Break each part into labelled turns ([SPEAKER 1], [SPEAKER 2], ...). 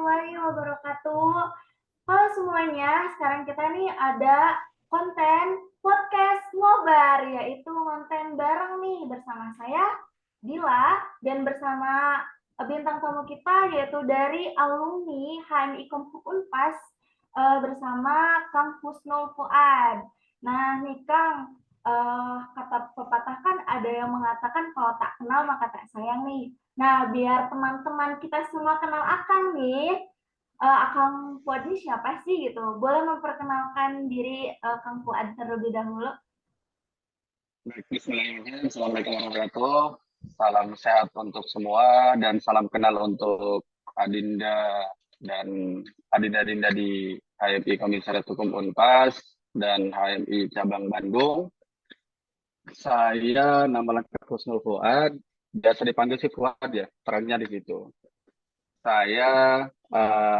[SPEAKER 1] warahmatullahi wabarakatuh. Halo semuanya, sekarang kita nih ada konten podcast ngobar, yaitu konten bareng nih bersama saya, Dila, dan bersama bintang tamu kita yaitu dari alumni HMI Kompu Unpas bersama Kang Husnul Fuad. Nah nih Kang, kata pepatah kan ada yang mengatakan kalau tak kenal maka tak sayang nih. Nah, biar teman-teman kita semua kenal Akang nih, Akang Fuad ini siapa sih gitu? Boleh memperkenalkan diri Kang Fuad terlebih dahulu?
[SPEAKER 2] Baik, bismillahirrahmanirrahim. Assalamualaikum warahmatullahi wabarakatuh. Salam sehat untuk semua dan salam kenal untuk Adinda dan Adinda-Adinda di HMI Komisariat Hukum Unpas dan HMI Cabang Bandung. Saya nama lengkap Husnul Fuad, biasa dipanggil si Fuad ya, perannya di situ. Saya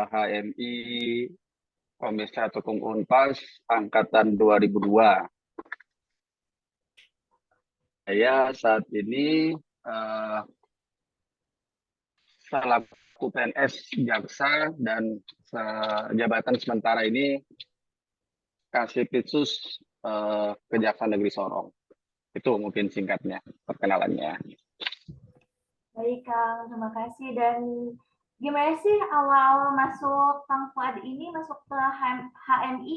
[SPEAKER 2] HMI Komisariat Hukum Unpas angkatan 2002. Saya saat ini eh, selaku PNS Jaksa dan jabatan sementara ini Kasipitsus Kejaksaan Negeri Sorong. Itu mungkin singkatnya perkenalannya.
[SPEAKER 1] Baik Kang, terima kasih. Dan gimana sih awal masuk Kang Fuad ini masuk ke HMI?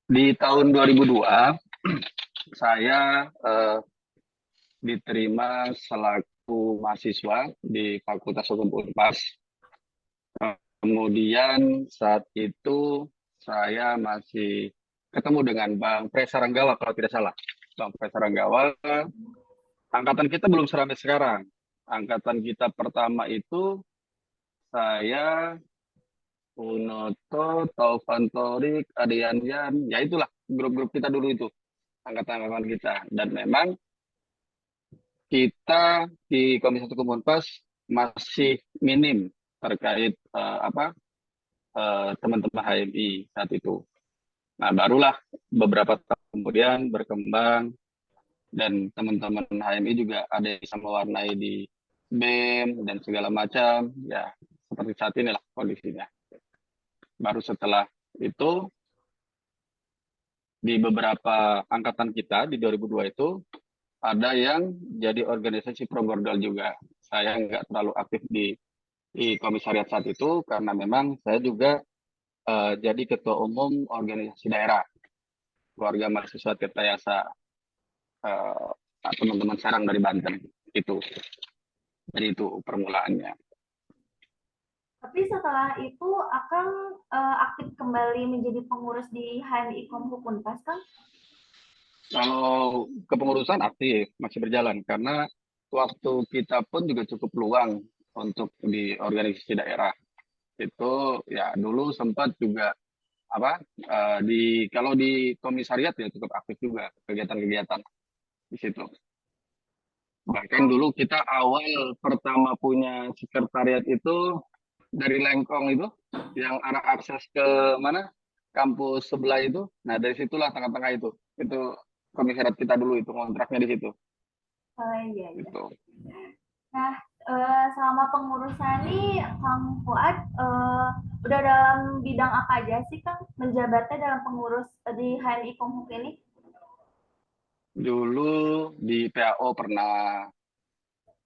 [SPEAKER 2] Di tahun 2002 saya diterima selaku mahasiswa di Fakultas Hukum Unpas. Kemudian saat itu saya masih ketemu dengan Bang Presa Ranggawa kalau tidak salah. Bang Presa Ranggawa, angkatan kita belum seramai sekarang. Angkatan kita pertama itu saya, Unoto, Taufan Torik, Adian Yan, ya itulah grup-grup kita dulu itu, angkatan-angkatan kita. Dan memang kita di Komisi Hukum Unpas masih minim terkait teman-teman HMI saat itu. Nah, barulah beberapa tahun kemudian berkembang dan teman-teman HMI juga ada yang bisa mewarnai di BEM dan segala macam. Ya, seperti saat inilah kondisinya. Baru setelah itu, di beberapa angkatan kita di 2002 itu, ada yang jadi organisasi progordal juga. Saya nggak terlalu aktif di komisariat saat itu, karena memang saya juga jadi ketua umum organisasi daerah keluarga mahasiswa Tirta Yasa, teman-teman sarang dari Banten itu. Jadi itu permulaannya.
[SPEAKER 1] Tapi setelah itu Akang aktif kembali menjadi pengurus di HMI Kompu Unpas, Kang?
[SPEAKER 2] Kalau kepengurusan aktif masih berjalan karena waktu kita pun juga cukup luang untuk di organisasi daerah. Itu ya dulu sempat juga kalau di komisariat ya cukup aktif juga kegiatan-kegiatan di situ. Bahkan
[SPEAKER 1] Oh,
[SPEAKER 2] dulu kita awal pertama punya sekretariat itu dari Lengkong itu, yang arah akses ke mana? Kampus sebelah itu. Nah, dari situlah tengah-tengah itu komisariat kita dulu itu kontraknya di situ.
[SPEAKER 1] iya, iya.
[SPEAKER 2] Itu.
[SPEAKER 1] Nah, selama pengurusan ini Kang Fuad udah dalam bidang apa aja sih Kang menjabatnya dalam pengurus di HMI Komhuk ini?
[SPEAKER 2] Dulu di PAO pernah,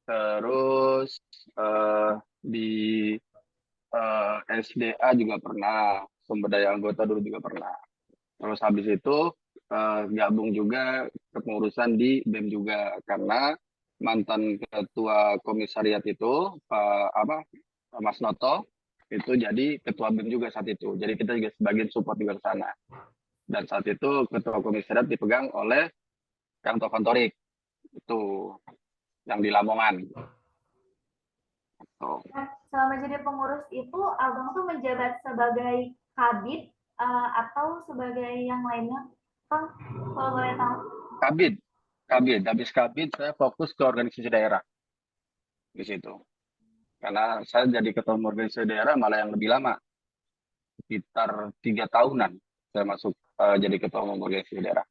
[SPEAKER 2] terus di SDA juga pernah, sumber daya anggota dulu juga pernah. Terus habis itu gabung juga kepengurusan di BEM juga karena mantan ketua komisariat itu Pak Mas Noto itu jadi ketua BEM juga saat itu. Jadi kita juga sebagian support juga ke sana. Dan saat itu ketua komisariat dipegang oleh Kang Tovan Torik itu yang di Lamongan. Tuh.
[SPEAKER 1] Nah, selama jadi pengurus itu Abang tuh menjabat sebagai kabid atau sebagai yang lainnya? Kang, kalau boleh tahu.
[SPEAKER 2] Kabid, kabid. Habis kabid saya fokus ke organisasi daerah di situ. Karena saya jadi ketua umum organisasi daerah malah yang lebih lama, sekitar 3 tahunan saya masuk jadi ketua umum organisasi daerah.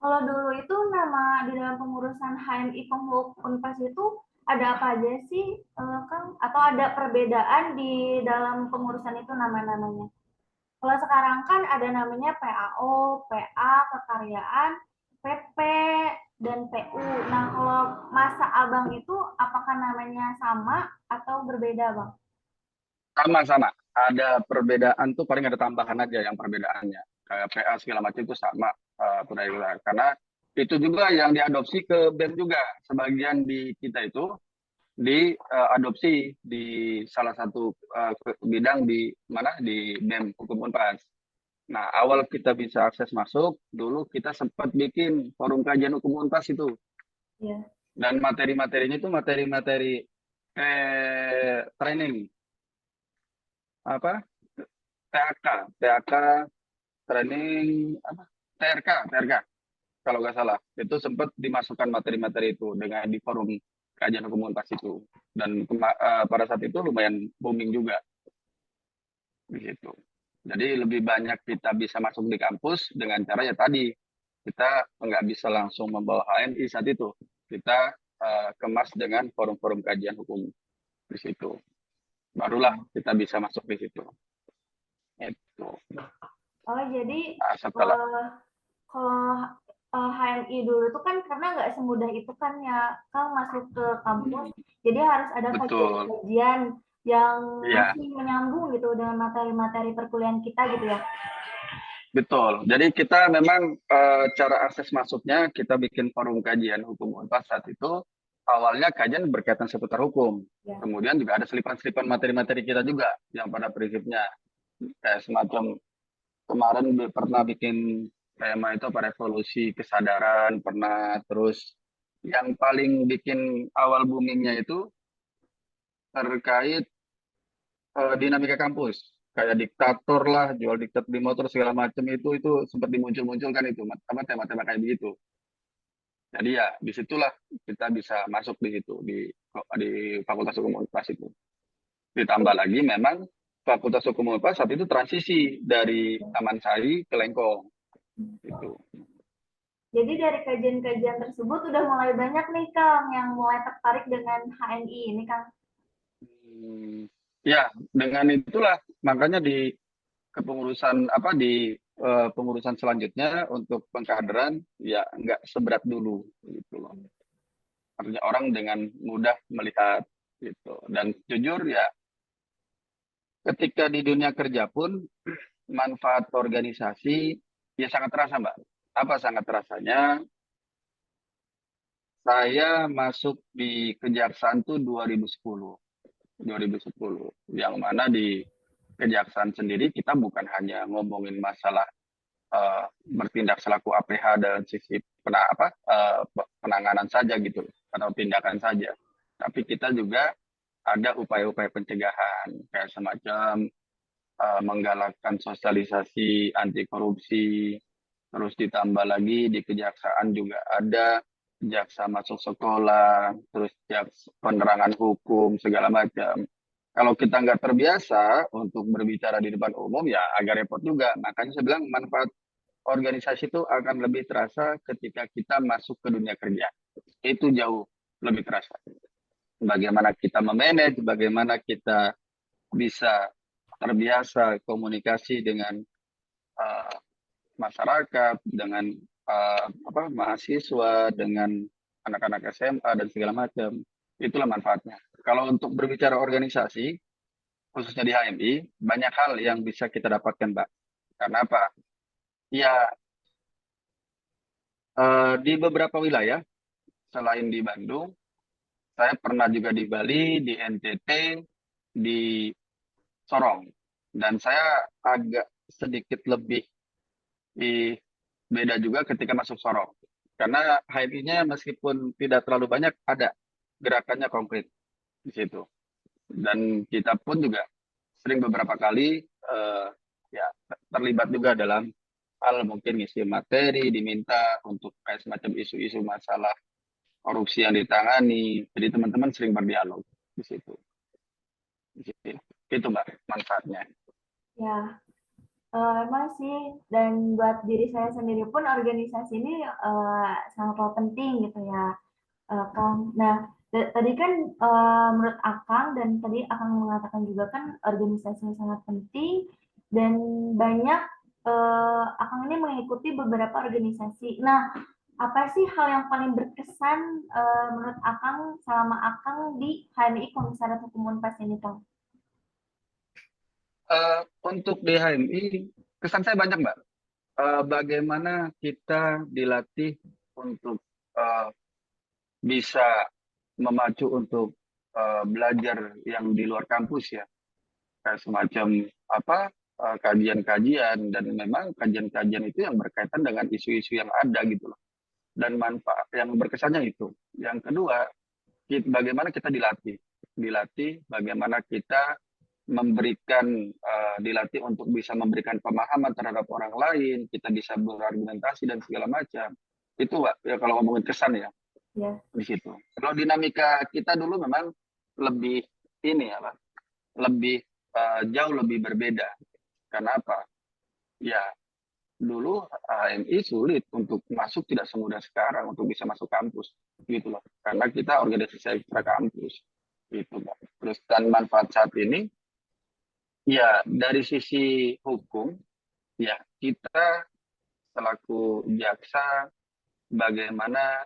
[SPEAKER 1] Kalau dulu itu nama di dalam pengurusan HMI Komhuk Unpas itu ada apa aja sih, Kang? Atau ada perbedaan di dalam pengurusan itu nama-namanya? Kalau sekarang kan ada namanya PAO, PA, kekaryaan, PP, dan PU. Nah, kalau masa abang itu apakah namanya sama atau berbeda, Bang?
[SPEAKER 2] Sama-sama. Ada perbedaan tuh paling ada tambahan aja yang perbedaannya. Kayak PA segala macam itu sama karena itu juga yang diadopsi ke BEM juga. Sebagian di kita itu diadopsi di salah satu bidang di mana di BEM Hukum Unpas. Nah, awal kita bisa akses masuk, dulu kita sempat bikin forum kajian hukum Unpas itu.
[SPEAKER 1] Iya.
[SPEAKER 2] Dan materi-materinya itu materi-materi training apa TAK, TAK training apa TRK kalau nggak salah itu sempat dimasukkan materi-materi itu dengan di forum kajian hukum Unpas itu dan pada saat itu lumayan booming juga begitu. Jadi lebih banyak kita bisa masuk di kampus dengan cara ya tadi kita nggak bisa langsung membawa HMI saat itu kita kemas dengan forum-forum kajian hukum di situ barulah kita bisa masuk di situ itu.
[SPEAKER 1] Oh, jadi
[SPEAKER 2] Nah, setelah
[SPEAKER 1] eh, kalau HMI dulu tuh kan karena nggak semudah itu kan ya, Kang masuk ke kampus, jadi harus ada
[SPEAKER 2] betul
[SPEAKER 1] kajian-kajian yang
[SPEAKER 2] iya.
[SPEAKER 1] masih menyambung gitu dengan materi-materi perkuliahan kita gitu ya.
[SPEAKER 2] Betul. Jadi kita memang cara akses masuknya kita bikin forum kajian hukum Unpas saat itu awalnya kajian berkaitan seputar hukum.
[SPEAKER 1] Ya.
[SPEAKER 2] Kemudian juga ada selipan-selipan materi-materi kita juga yang pada prinsipnya kayak semacam kemarin pernah bikin tema itu apa revolusi kesadaran pernah terus yang paling bikin awal boomingnya itu terkait dinamika kampus kayak diktator lah jual diktat di motor segala macam itu sempat dimuncul-munculkan itu apa tema-tema kayak begitu jadi ya disitulah kita bisa masuk di situ di Fakultas Hukum Unpas itu ditambah lagi memang Fakultas Hukum Unpas saat itu transisi dari Taman Sari ke Lengkong itu.
[SPEAKER 1] Jadi dari kajian-kajian tersebut udah mulai banyak nih Kang yang mulai tertarik dengan HMI ini Kang.
[SPEAKER 2] Ya dengan itulah makanya di kepengurusan apa di pengurusan selanjutnya untuk pengkaderan ya nggak seberat dulu gitu loh. Artinya orang dengan mudah melihat gitu. Dan jujur ya ketika di dunia kerja pun manfaat organisasi ya sangat terasa Mbak. Apa sangat terasanya? Saya masuk di Kejaksaan tuh 2010. 2010 yang mana di Kejaksaan sendiri kita bukan hanya ngomongin masalah bertindak selaku APH dan sisi penanganan saja gitu atau tindakan saja. Tapi kita juga ada upaya-upaya pencegahan kayak semacam menggalakkan sosialisasi anti korupsi, terus ditambah lagi di kejaksaan juga ada jaksa masuk sekolah, terus jaksa penerangan hukum segala macam. Kalau kita nggak terbiasa untuk berbicara di depan umum ya agak repot juga. Makanya saya bilang manfaat organisasi itu akan lebih terasa ketika kita masuk ke dunia kerja. Itu jauh lebih terasa. Bagaimana kita memanage, bagaimana kita bisa terbiasa komunikasi dengan uh, masyarakat, dengan mahasiswa, dengan anak-anak SMA dan segala macam. Itulah manfaatnya. Kalau untuk berbicara organisasi, khususnya di HMI, banyak hal yang bisa kita dapatkan, Mbak. Karena apa? Ya, di beberapa wilayah, selain di Bandung, saya pernah juga di Bali, di NTT, di Sorong. Dan saya agak sedikit lebih di beda juga ketika masuk Sorong. Karena HMI-nya meskipun tidak terlalu banyak, ada gerakannya konkret di situ. Dan kita pun juga sering beberapa kali ya terlibat juga dalam hal mungkin ngisi materi, diminta untuk kayak semacam isu-isu masalah korupsi yang ditangani. Jadi teman-teman sering berdialog di situ. Di situ. Itu Mbak manfaatnya.
[SPEAKER 1] Ya, emang sih, dan buat diri saya sendiri pun organisasi ini sangatlah penting gitu ya, Kang. Nah, Tadi kan menurut Akang dan tadi Akang mengatakan juga kan organisasi yang sangat penting dan banyak Akang ini mengikuti beberapa organisasi. Nah, apa sih hal yang paling berkesan menurut Akang selama Akang di HMI Komisariat Hukum Unpas ini, Kang?
[SPEAKER 2] Untuk di HMI, kesan saya banyak, Mbak. Bagaimana kita dilatih untuk eh, bisa memacu untuk belajar yang di luar kampus ya, kayak semacam apa kajian-kajian dan memang kajian-kajian itu yang berkaitan dengan isu-isu yang ada gitu loh dan manfaat yang berkesannya itu. Yang kedua, bagaimana kita dilatih bagaimana kita dilatih untuk bisa memberikan pemahaman terhadap orang lain, kita bisa berargumentasi dan segala macam. Itu Pak, ya kalau ngomongin kesan ya
[SPEAKER 1] Ya,
[SPEAKER 2] di situ. Kalau dinamika kita dulu memang lebih ini ya Pak, lebih jauh lebih berbeda. Karena apa? Ya dulu HMI sulit untuk masuk tidak semudah sekarang untuk bisa masuk kampus gitu loh. Karena kita organisasi ekstra kampus gitu Pak. Terus dan manfaat saat ini ya dari sisi hukum ya kita selaku jaksa bagaimana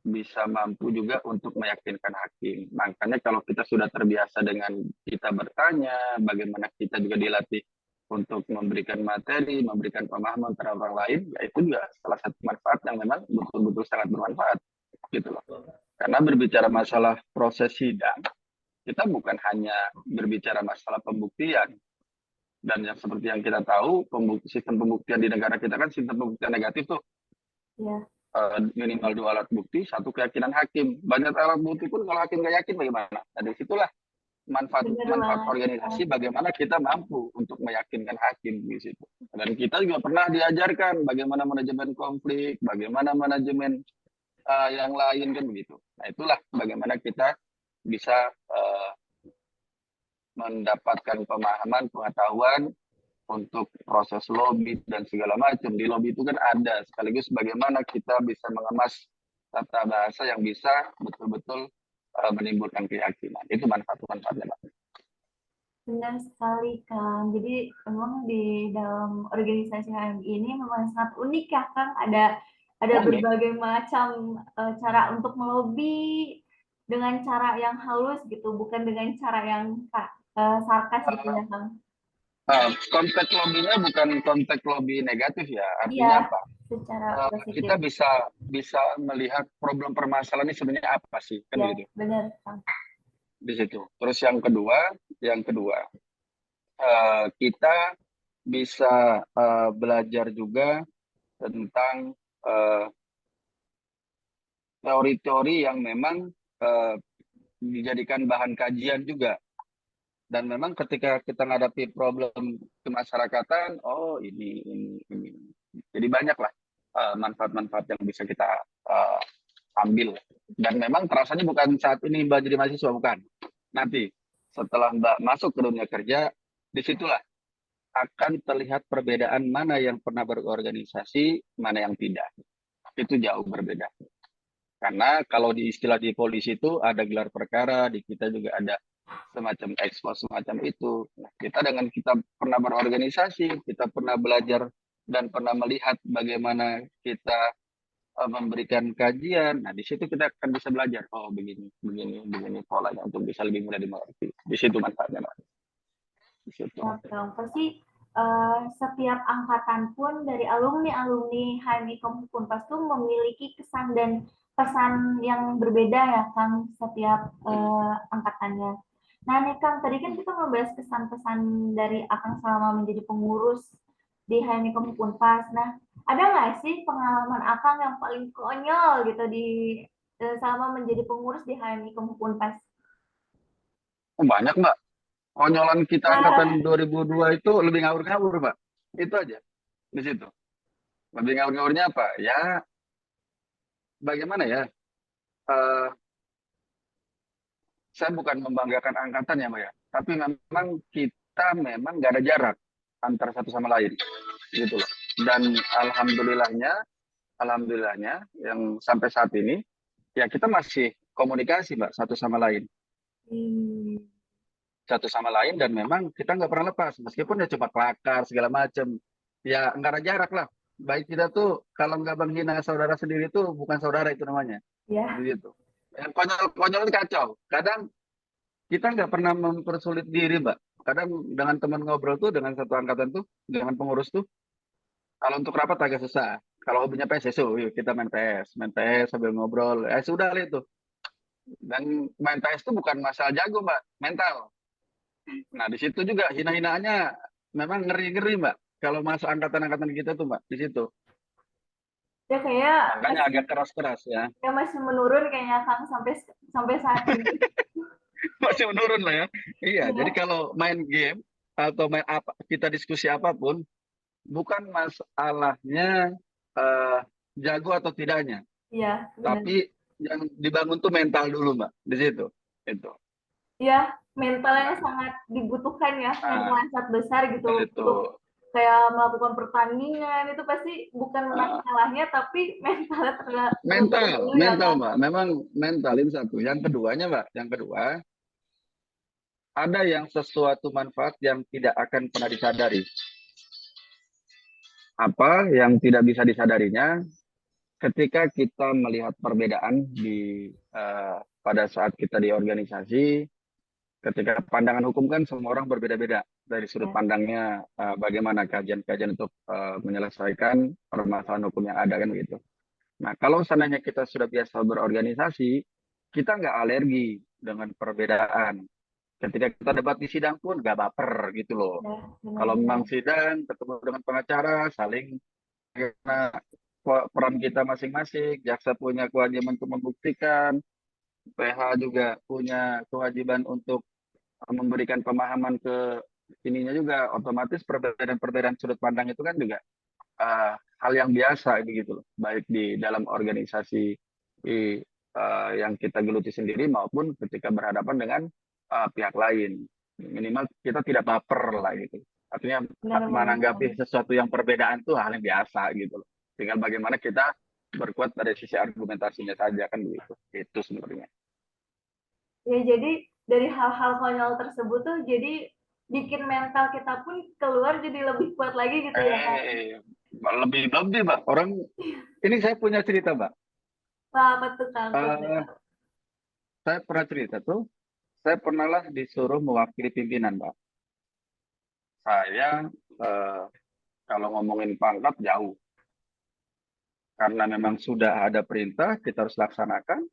[SPEAKER 2] bisa mampu juga untuk meyakinkan hakim. Makanya kalau kita sudah terbiasa dengan kita bertanya, bagaimana kita juga dilatih untuk memberikan materi, memberikan pemahaman terhadap orang lain, ya itu juga salah satu manfaat yang memang betul-betul sangat bermanfaat, gitu loh. Karena berbicara masalah proses sidang, kita bukan hanya berbicara masalah pembuktian, dan yang seperti yang kita tahu, sistem pembuktian di negara kita kan sistem pembuktian negatif tuh,
[SPEAKER 1] ya,
[SPEAKER 2] minimal 2 alat bukti, satu keyakinan hakim. Banyak alat bukti pun kalau hakim nggak yakin bagaimana? Nah, dari situlah
[SPEAKER 1] benar
[SPEAKER 2] manfaat
[SPEAKER 1] banget.
[SPEAKER 2] organisasi bagaimana kita mampu untuk meyakinkan hakim di situ. Dan kita juga pernah diajarkan bagaimana manajemen konflik, bagaimana manajemen yang lain kan begitu. Nah, itulah bagaimana kita bisa mendapatkan pemahaman, pengetahuan untuk proses lobby dan segala macam. Di lobby itu kan ada sekaligus bagaimana kita bisa mengemas tata bahasa yang bisa betul-betul menimbulkan keyakinan. Itu manfaat-manfaatnya, Pak.
[SPEAKER 1] Benar sekali, Kang. Jadi memang di dalam organisasi HMI ini memang sangat unik ya, Kang. Ada
[SPEAKER 2] Unik.
[SPEAKER 1] berbagai macam cara untuk melobi dengan cara yang halus gitu, bukan dengan cara yang sarkas gitu
[SPEAKER 2] Uh,
[SPEAKER 1] ya, Kang.
[SPEAKER 2] konteks lobbynya bukan konteks lobby negatif ya.
[SPEAKER 1] Iya,
[SPEAKER 2] Artinya apa?
[SPEAKER 1] secara positif.
[SPEAKER 2] Kita bisa melihat problem permasalahan ini sebenarnya apa sih, kan
[SPEAKER 1] Ya,
[SPEAKER 2] begitu
[SPEAKER 1] benar, Kang.
[SPEAKER 2] di situ. Terus yang kedua kita bisa belajar juga tentang eh, teori-teori yang memang eh, dijadikan bahan kajian juga. Dan memang ketika kita menghadapi problem kemasyarakatan, oh ini. Jadi banyaklah manfaat-manfaat yang bisa kita eh, ambil. Dan memang terasanya bukan saat ini Mbak jadi mahasiswa, bukan. Nanti setelah Mbak masuk ke dunia kerja, disitulah akan terlihat perbedaan mana yang pernah berorganisasi, mana yang tidak. Itu jauh berbeda. Karena kalau di istilah di polisi itu ada gelar perkara, di kita juga ada semacam ekspos semacam itu. Nah, kita pernah berorganisasi, kita pernah belajar dan pernah melihat bagaimana kita memberikan kajian. Nah, di situ kita akan bisa belajar. Oh, begini polanya untuk bisa lebih mudah dimengerti. Di situ manfaatnya, Pak. Di situ.
[SPEAKER 1] Ya, Kang. Pasti setiap angkatan pun dari alumni-alumni HMI Unpas tuh memiliki kesan dan pesan yang berbeda ya, Kang, setiap angkatannya. Nah, nih Kang, tadi kan kita membahas kesan-pesan dari Akang selama menjadi pengurus di HMI Unpas. Nah, ada nggak sih pengalaman Akang yang paling konyol gitu di selama menjadi pengurus di HMI Unpas?
[SPEAKER 2] Oh, banyak, Mbak. Konyolan kita angkatan
[SPEAKER 1] Nah,
[SPEAKER 2] 2002 itu lebih ngawur-ngawur, Pak. Itu aja di situ. Lebih ngawur-ngawurnya apa? Ya, bagaimana ya? Eh, saya bukan membanggakan angkatan ya, Mbak ya. Tapi memang kita memang nggak ada jarak antara satu sama lain, gitu loh. Dan alhamdulillahnya yang sampai saat ini, ya kita masih komunikasi Mbak satu sama lain.
[SPEAKER 1] Hmm.
[SPEAKER 2] Satu sama lain dan memang kita nggak pernah lepas meskipun ya cuma kelakar segala macam ya nggak ada jarak lah baik kita tuh kalau nggak menghina saudara sendiri tuh bukan saudara itu namanya
[SPEAKER 1] Ya,
[SPEAKER 2] begitu yang konyol-konyol itu kacau kadang kita nggak pernah mempersulit diri mbak kadang dengan teman ngobrol tuh dengan satu angkatan tuh dengan pengurus tuh kalau untuk rapat agak susah kalau hobinya PS yuk kita main PS sambil ngobrol sudah lah itu dan main PS itu bukan masalah jago mbak mental. Nah, di situ juga hina-hinaannya memang ngeri-ngeri, Mbak. Kalau masuk angkatan-angkatan kita tuh, Mbak, di situ.
[SPEAKER 1] ya kayak
[SPEAKER 2] Makanya
[SPEAKER 1] masih
[SPEAKER 2] agak keras-keras ya.
[SPEAKER 1] ya masih menurun kayaknya Kang sampai sampai saat ini.
[SPEAKER 2] Masih menurun lah ya. Iya, jadi
[SPEAKER 1] Iya,
[SPEAKER 2] kalau main game atau main apa, kita diskusi apapun, bukan masalahnya eh, jago atau tidaknya,
[SPEAKER 1] iya benar.
[SPEAKER 2] tapi yang dibangun tuh mental dulu, Mbak, di situ. Itu.
[SPEAKER 1] Iya, mentalnya
[SPEAKER 2] Nah,
[SPEAKER 1] sangat dibutuhkan ya, mental
[SPEAKER 2] nah,
[SPEAKER 1] yang sangat besar gitu
[SPEAKER 2] itu.
[SPEAKER 1] untuk kayak melakukan pertandingan itu pasti bukan menang
[SPEAKER 2] Ah,
[SPEAKER 1] kalahnya tapi mentalnya terlebih
[SPEAKER 2] mental,
[SPEAKER 1] dahulu ya
[SPEAKER 2] mental,
[SPEAKER 1] kan.
[SPEAKER 2] Mbak. Memang mental ini satu. Yang keduanya, Mbak, yang kedua, ada yang sesuatu manfaat yang tidak akan pernah disadari. Apa yang tidak bisa disadarinya ketika kita melihat perbedaan pada saat kita di organisasi, ketika pandangan hukum kan semua orang berbeda-beda dari sudut
[SPEAKER 1] Ya,
[SPEAKER 2] pandangnya bagaimana kajian-kajian untuk menyelesaikan permasalahan hukum yang ada kan gitu. Nah, kalau seandainya kita sudah biasa berorganisasi, kita nggak alergi dengan perbedaan. Ketika kita debat di sidang pun nggak baper gitu loh.
[SPEAKER 1] ya
[SPEAKER 2] Kalau
[SPEAKER 1] benar-benar.
[SPEAKER 2] memang sidang, ketemu dengan pengacara, saling karena peran kita masing-masing, jaksa punya kewajiban untuk membuktikan, PH juga punya kewajiban untuk memberikan pemahaman ke ininya juga, otomatis perbedaan-perbedaan sudut pandang itu kan juga hal yang biasa gitu loh, baik di dalam organisasi yang kita geluti sendiri maupun ketika berhadapan dengan pihak lain. Minimal kita tidak baper lah gitu. Artinya
[SPEAKER 1] Benar banget.
[SPEAKER 2] menanggapi sesuatu yang perbedaan itu hal yang biasa gitu loh. Tinggal bagaimana kita berkuat dari sisi argumentasinya saja kan begitu. Itu sebenarnya.
[SPEAKER 1] Ya jadi dari hal-hal konyol tersebut tuh jadi bikin mental kita pun keluar jadi lebih kuat lagi gitu ya Kak.
[SPEAKER 2] Eh, lebih-lebih, Mbak. Orang ini saya punya cerita, Mbak.
[SPEAKER 1] Wah, apa tuh Kang? Boleh
[SPEAKER 2] Eh,
[SPEAKER 1] tahu?
[SPEAKER 2] saya pernah cerita tuh, saya pernahlah disuruh mewakili pimpinan, Mbak. Saya eh, kalau ngomongin pangkat jauh, karena memang sudah ada perintah, kita harus laksanakan.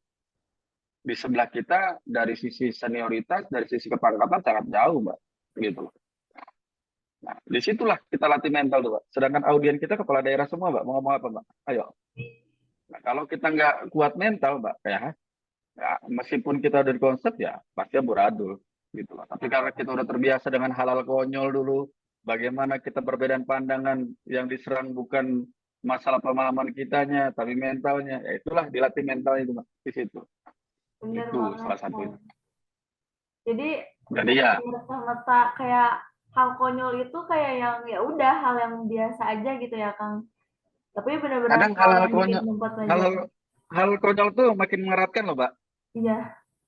[SPEAKER 2] Di sebelah kita dari sisi senioritas, dari sisi kepangkatan sangat jauh, Mbak. Gitu. Nah, disitulah kita latih mental tuh, Mbak. Sedangkan audien kita kepala daerah semua, Mbak. Mau ngomong apa, Mbak? Ayo. Nah, kalau kita nggak kuat mental, Mbak, ya, meskipun kita udah di konsep, ya pasti amburadul. Gitu loh. Tapi karena kita udah terbiasa dengan hal-hal konyol dulu, bagaimana kita perbedaan pandangan yang diserang bukan masalah pemahaman kitanya, tapi mentalnya. Ya itulah dilatih mentalnya itu, Mbak. Di situ.
[SPEAKER 1] Bener
[SPEAKER 2] Itu
[SPEAKER 1] banget
[SPEAKER 2] salah
[SPEAKER 1] Kang.
[SPEAKER 2] satunya.
[SPEAKER 1] Jadi
[SPEAKER 2] Jadi
[SPEAKER 1] bukan
[SPEAKER 2] ya,
[SPEAKER 1] serta-merta kayak hal konyol itu kayak yang ya udah hal yang biasa aja gitu ya Kang. Tapi benar-benar
[SPEAKER 2] kadang
[SPEAKER 1] hal
[SPEAKER 2] hal-hal
[SPEAKER 1] yang bikin
[SPEAKER 2] konyol,
[SPEAKER 1] tempat
[SPEAKER 2] hal-hal
[SPEAKER 1] pelajaran.
[SPEAKER 2] hal konyol tuh makin mengeratkan loh, Mbak.
[SPEAKER 1] Iya,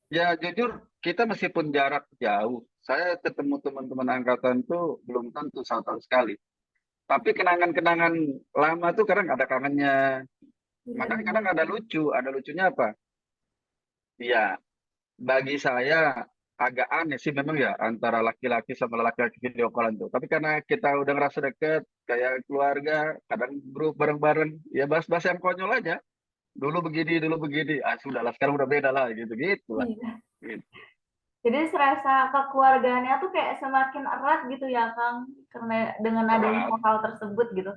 [SPEAKER 2] Ya jujur, kita meskipun jarak jauh, saya ketemu teman-teman angkatan tuh belum tentu 1 tahun sekali. Tapi kenangan-kenangan lama tuh kadang ada kangennya.
[SPEAKER 1] benar
[SPEAKER 2] Makanya kadang
[SPEAKER 1] banget.
[SPEAKER 2] ada lucunya apa? Iya, bagi saya agak aneh sih memang ya antara laki-laki sama laki-laki video callan tuh. Tapi karena kita udah ngerasa deket, kayak keluarga, kadang grup bareng-bareng, ya bahas-bahas yang konyol aja. Dulu begini. Ah, sudahlah, sekarang udah beda lah, gitu-gitu lah.
[SPEAKER 1] Iya.
[SPEAKER 2] Gitu.
[SPEAKER 1] Jadi serasa kekeluargaannya tuh kayak semakin erat gitu ya Kang, karena dengan adanya
[SPEAKER 2] Ah,
[SPEAKER 1] hal-hal tersebut gitu.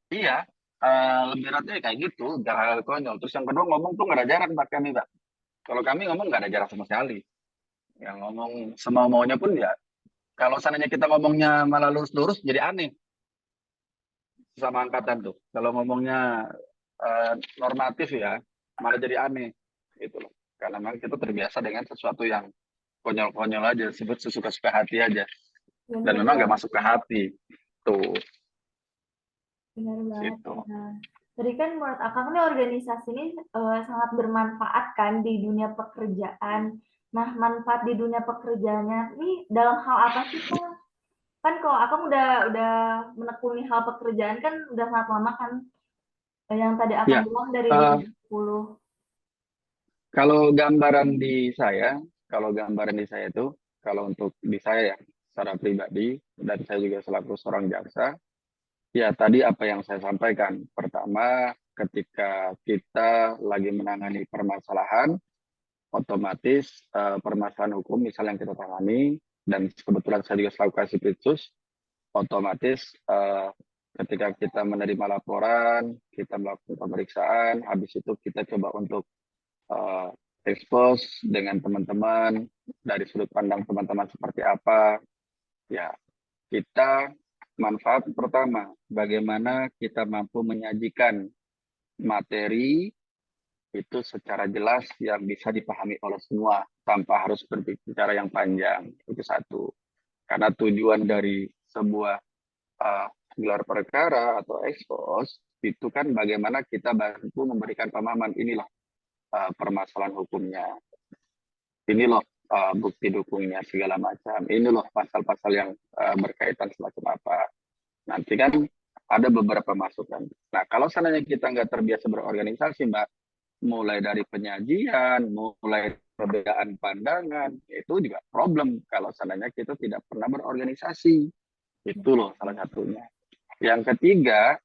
[SPEAKER 2] iya, lebih eratnya kayak gitu, jangan hal konyol. Terus yang kedua ngomong tuh nggak ada jarak Mbak kami, Mbak. Kalau kami ngomong nggak ada jarak sama sekali. Yang ngomong semau maunya pun ya, kalau seandainya kita ngomongnya malah lurus-lurus, jadi aneh sama angkatan tuh. Kalau ngomongnya normatif ya, malah jadi aneh. Gitu loh. Karena memang kita terbiasa dengan sesuatu yang konyol-konyol aja, sebut sesuka-suka hati aja. Dan
[SPEAKER 1] Bener
[SPEAKER 2] memang nggak
[SPEAKER 1] banget,
[SPEAKER 2] masuk ke hati. Tuh,
[SPEAKER 1] bener banget.
[SPEAKER 2] gitu.
[SPEAKER 1] Ya. Jadi kan menurut Akang nih organisasi ini sangat bermanfaat kan di dunia pekerjaan. Nah, manfaat di dunia pekerjaannya ini dalam hal apa sih, Kang? Kan kalau Akang udah menekuni hal pekerjaan kan udah sangat lama kan. Yang tadi Akang
[SPEAKER 2] Ya,
[SPEAKER 1] bilang dari
[SPEAKER 2] eh,
[SPEAKER 1] 2010.
[SPEAKER 2] kalau gambaran di saya, kalau gambaran di saya itu, kalau untuk di saya ya, secara pribadi, dan saya juga selaku seorang jaksa, ya tadi apa yang saya sampaikan. Pertama, ketika kita lagi menangani permasalahan, otomatis permasalahan hukum misalnya yang kita tangani, dan kebetulan saya juga selaku Kasipitsus, otomatis ketika kita menerima laporan, kita melakukan pemeriksaan, habis itu kita coba untuk uh, expose dengan teman-teman dari sudut pandang teman-teman seperti apa. Ya, kita manfaat pertama, bagaimana kita mampu menyajikan materi itu secara jelas yang bisa dipahami oleh semua tanpa harus berbicara yang panjang. Itu satu. Karena tujuan dari sebuah uh, gelar perkara atau ekspos itu kan bagaimana kita bantu memberikan pemahaman inilah permasalahan hukumnya, ini loh bukti dukungnya segala macam, ini loh pasal-pasal yang berkaitan semacam apa. Nanti kan ada beberapa masukan. Nah, kalau seandainya kita nggak terbiasa berorganisasi, Mbak, mulai dari penyajian, mulai perbedaan pandangan, itu juga problem kalau seandainya kita tidak pernah berorganisasi. Itu loh salah satunya. Yang ketiga,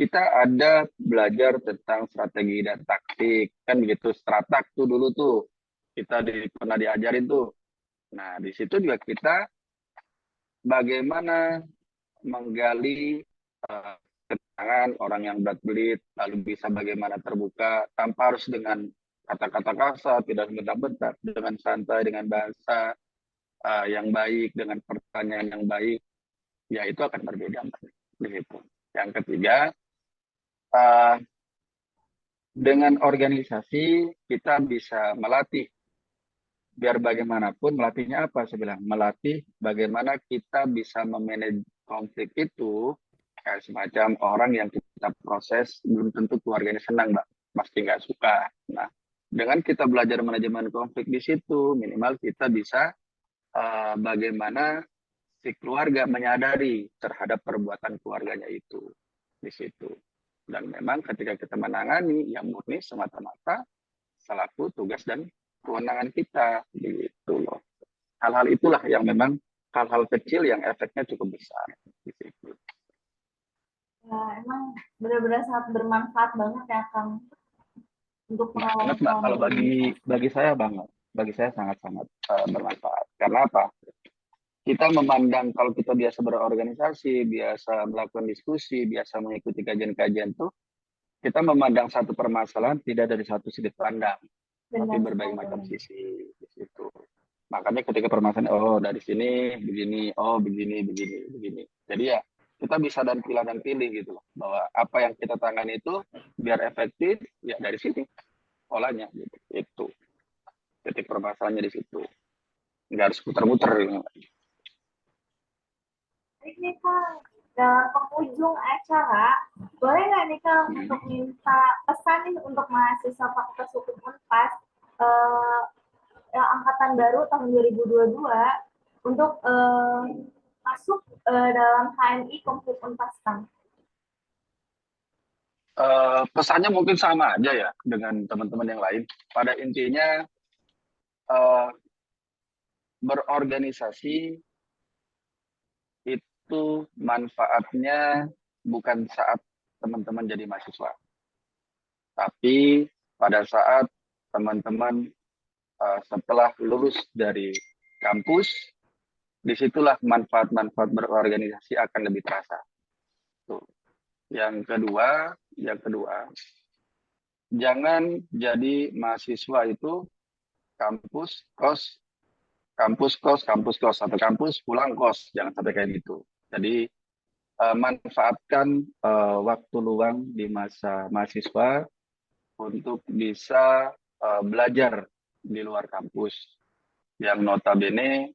[SPEAKER 2] kita ada belajar tentang strategi dan taktik. Kan begitu, stratak tuh dulu tuh. Kita pernah diajarin tuh. Nah, di situ juga kita bagaimana menggali keterangan orang yang berat belit, lalu bisa bagaimana terbuka, tanpa harus dengan kata-kata kasar, tidak bentak-bentak, dengan santai, dengan bahasa yang baik, dengan pertanyaan yang baik, ya itu akan berbeda. Begitu. Yang ketiga, uh, dengan organisasi kita bisa melatih, biar bagaimanapun melatihnya apa saya bilang, melatih bagaimana kita bisa memanage konflik itu, kayak semacam orang yang kita proses belum tentu keluarganya senang, Mbak, pasti nggak suka. Nah, dengan kita belajar manajemen konflik di situ, minimal kita bisa bagaimana si keluarga menyadari terhadap perbuatan keluarganya itu di situ. Dan memang ketika kita menangani yang murni semata-mata selaku tugas dan kewenangan kita gitu loh. Hal-hal itulah yang memang hal-hal kecil yang efeknya cukup besar di situ.
[SPEAKER 1] Ya, emang benar-benar sangat bermanfaat banget ya, Kang, untuk
[SPEAKER 2] Banget, Mbak,
[SPEAKER 1] pengalaman-pengalaman
[SPEAKER 2] kalau bagi
[SPEAKER 1] organisasi.
[SPEAKER 2] bagi saya banget. Bagi saya sangat-sangat bermanfaat. Karena apa? Kita memandang kalau kita biasa berorganisasi, biasa melakukan diskusi, biasa mengikuti kajian-kajian tuh, kita memandang satu permasalahan tidak dari satu sudut pandang, tapi
[SPEAKER 1] Benar
[SPEAKER 2] berbagai macam
[SPEAKER 1] sekali.
[SPEAKER 2] sisi di situ. Makanya ketika permasalahan, oh dari sini begini, oh begini, begini, begini. Jadi ya kita bisa dan pilih gitu loh, bahwa apa yang kita tangani itu biar efektif, ya dari sini polanya gitu. Itu titik permasalahannya di situ. Nggak harus putar-putar. Gitu.
[SPEAKER 1] Ini Kang, dalam penghujung acara, boleh nggak nih Kang
[SPEAKER 2] Hmm.
[SPEAKER 1] untuk minta pesan nih untuk mahasiswa Fakultas Hukum Unpas eh, angkatan baru tahun 2022 untuk masuk dalam HMI Konflik Unpas Kang?
[SPEAKER 2] Pesannya mungkin sama aja ya dengan teman-teman yang lain. Pada intinya uh, berorganisasi itu manfaatnya bukan saat teman-teman jadi mahasiswa, tapi pada saat teman-teman setelah lulus dari kampus, disitulah manfaat-manfaat berorganisasi akan lebih terasa. Tuh. Yang kedua, jangan jadi mahasiswa itu kampus kos, kampus kos, kampus kos, atau kampus pulang kos, jangan sampai kayak gitu. Jadi manfaatkan waktu luang di masa mahasiswa untuk bisa belajar di luar kampus, yang notabene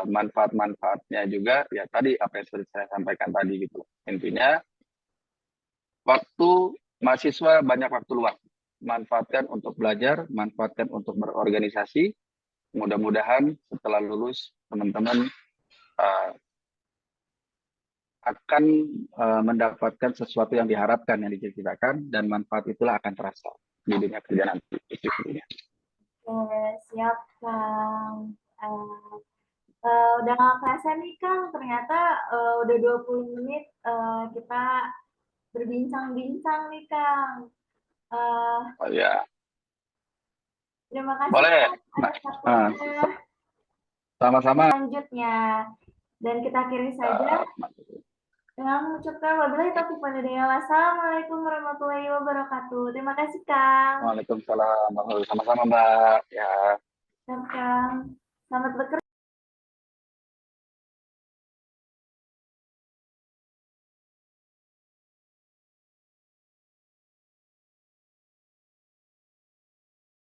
[SPEAKER 2] manfaat-manfaatnya juga ya tadi apa yang sudah saya sampaikan tadi gitu. Intinya waktu mahasiswa banyak waktu luang. Manfaatkan untuk belajar, manfaatkan untuk berorganisasi. Mudah-mudahan setelah lulus, teman-teman uh, akan mendapatkan sesuatu yang diharapkan, yang dicita-citakan, dan manfaat itulah akan terasa di dunia kerja nanti.
[SPEAKER 1] Oke, siap Kang. Udah nggak kerasa nih Kang, ternyata udah 20 menit kita berbincang-bincang nih Kang. Eh,
[SPEAKER 2] Oh ya,
[SPEAKER 1] Terima kasih
[SPEAKER 2] boleh.
[SPEAKER 1] Kang atas
[SPEAKER 2] Nah,
[SPEAKER 1] waktunya.
[SPEAKER 2] sama-sama.
[SPEAKER 1] Selanjutnya, dan kita akhiri saja dengan mengucapkan wabillahi taufiq wal hidayah. Wassalamualaikum warahmatullahi wabarakatuh. Terima kasih Kang.
[SPEAKER 2] Waalaikumsalam. Sama-sama Mbak. Ya.
[SPEAKER 1] Dan Kang, selamat bekerja.